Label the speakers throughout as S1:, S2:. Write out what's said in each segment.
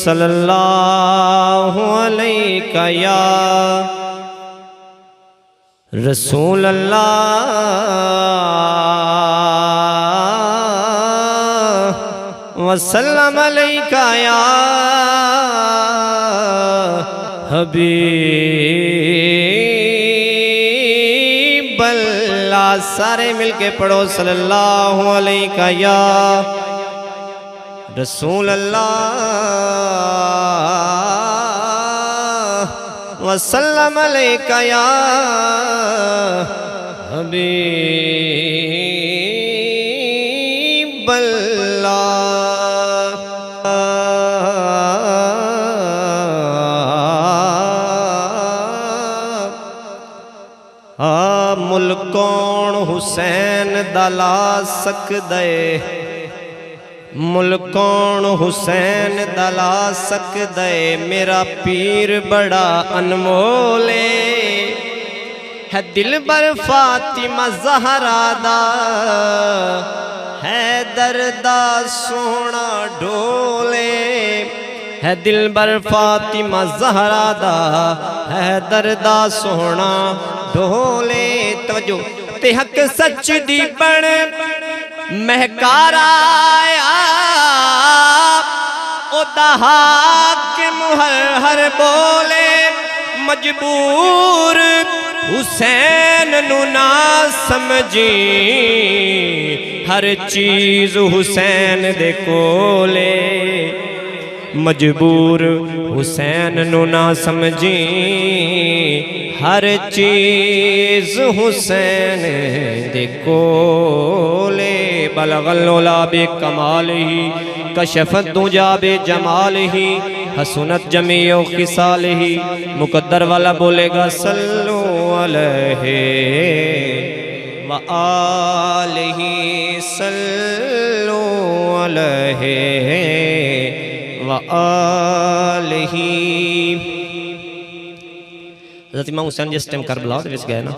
S1: सल्लल्लाहु अलैका या रसूल अल्लाह वसल्लम अलैका या हबीब अल्लाह। सारे मिलके पढ़ो सल्लल्लाहु अलैका या रसूल अल्लाह वसल्लम अलैका या हबीब अल्लाह। मुल्क कौन हुसैन दला सकदे, मुल्क कौन हुसैन दला सकदे, मेरा पीर बड़ा अनमोले है दिल बर फातिमा ज़हरा दा, है दर्दा सोना ढोले है दिल बर फातिमा ज़हरा दा, है दर्दा सोना ढोले। तवज्जो ते हक सच दी बण महकारा ओदा हाकिम हर बोले, मजबूर हुसैन नु ना समझी, हर चीज हुसैन दे कोले, मजबूर हुसैन नु ना समझी, हर चीज हुसैन दे कोले। बलगल उला बे कमालिही कशफत दुजा बे जमालिही, हसनत जमीओ खिसालिही। मुकद्दर वाला बोलेगा सल्लु अलैहि व आलिही, सल्लु अलैहि व आलिही। हज़रत इमाम हुसैन जिस टाइम करबला दे विच गए ना,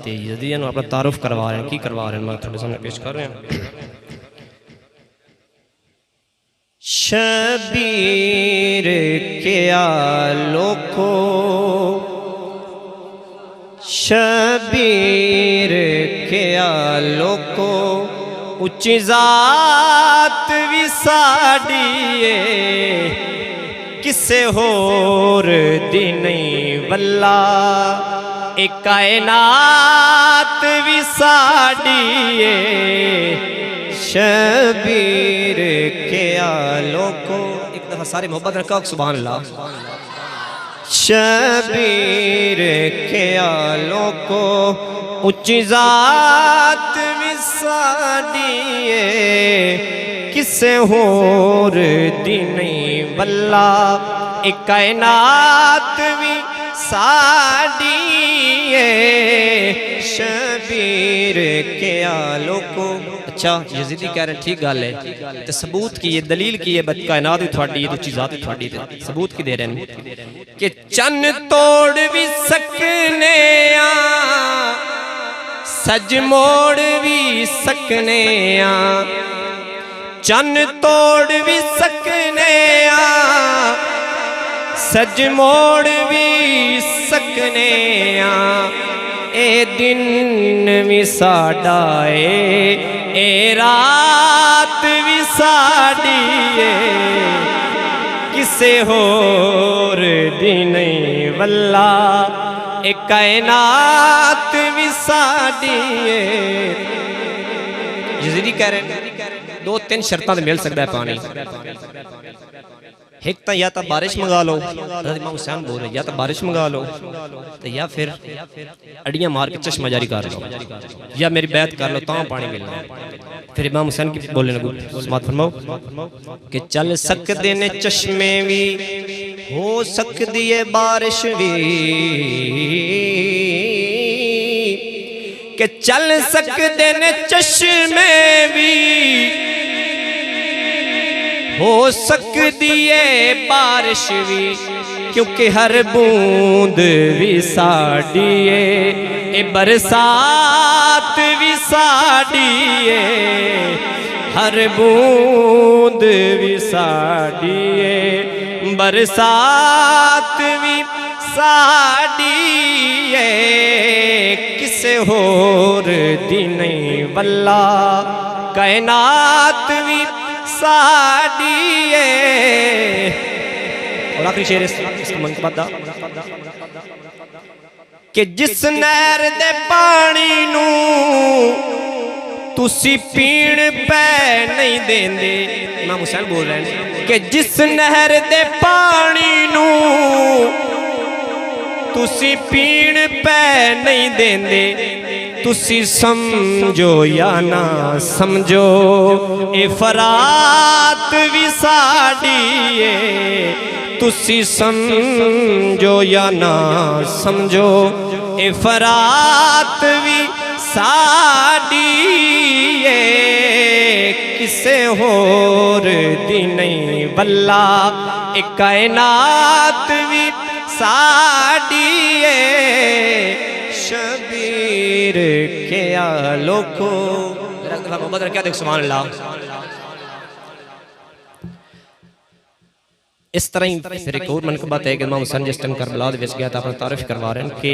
S1: ते यज़ीदियां नूं अपना तारुफ करवा रहे हैं। की करवा रहे हैं मैं थोड़े सामने पेश कर रहे हैं। शबीर के आलोको, शबीर के आलोको, उच्ची जात भी साड़िए, किसे होर दी नहीं वल्ला, एक कायनात भी साड़िए, शबीर के आलोको। एक दफा सारे मोहब्बत रखा सुभान अल्लाह। शबीर के आलोको, उच्ची जात भी साड़िए, किसे होर दी नहीं वल्ला, एक कायनात भी साड़िए, शबीर के आलोको। अच्छा यज़ीदी कह रहे हैं ठीक गल है, तो सबूत की है, दलील की है, कायनात भी थोड़ी है, दूसरी जात भी थोड़ी है। सबूत की दे रहे हैं कि चन तोड़ भी सकने आ, सज मोड़ भी सकने आ, चन तोड़ भी सकने आ, सज मोड़ भी सकने आ, ए दिन भी साडा ए रात भी साड़ी है, किसे होर दी नहीं वल्ला, ए कायनात भी साड़ी है। यज़ीदी कह रहे हैं दो तीन शर्तां मिल सकता है पानी। एक तो या तो बारिश मंगा लो, इमाम हुसैन बोल रहे, या तो बारिश मंगा लो, तो या फिर अड़ियाँ मार के चश्मा जारी कर लो, या मेरी बैत कर लो, तो पानी मिलना। फिर इमाम हुसैन की बोलने लगो, समात फरमाओ कि चल सकते ने चश्मे भी, हो सकती है बारिश भी, कि चल सकते ने चश्मे भी, हो सकती है बारिश भी, क्योंकि हर बूंद भी साड़ी है, ए बरसात भी साड़ी है, हर बूंद भी साड़ी है, बरसात भी साड़ी है किसे होर दी नहीं वल्ला कायनात भी साड़ी है। और आखिरी शेर इस मनकबत दा कि जिस नहर दे पानी नू तुसी पीण पै नहीं देंदे, इमाम हुसैन बोल रहे हैं कि जिस नहर दे पानी नू तुसी पीण पै नहीं देंदे, तुसी समझो या ना समझो ए फरात भी साड़ी है, तुसी समझो या ना समझो ए फरात भी साड़ी है किसे होर दी नहीं वल्ला ए कायनात भी साड़ी है। शबीर के आलोको बदर क्या देख सुभान अल्लाह। इस तरह ही फिर एक और मनकबत है कि इमाम हुसैन जिस टाइम करबला दे विच गया था अपना तारीफ करवा रहे हैं कि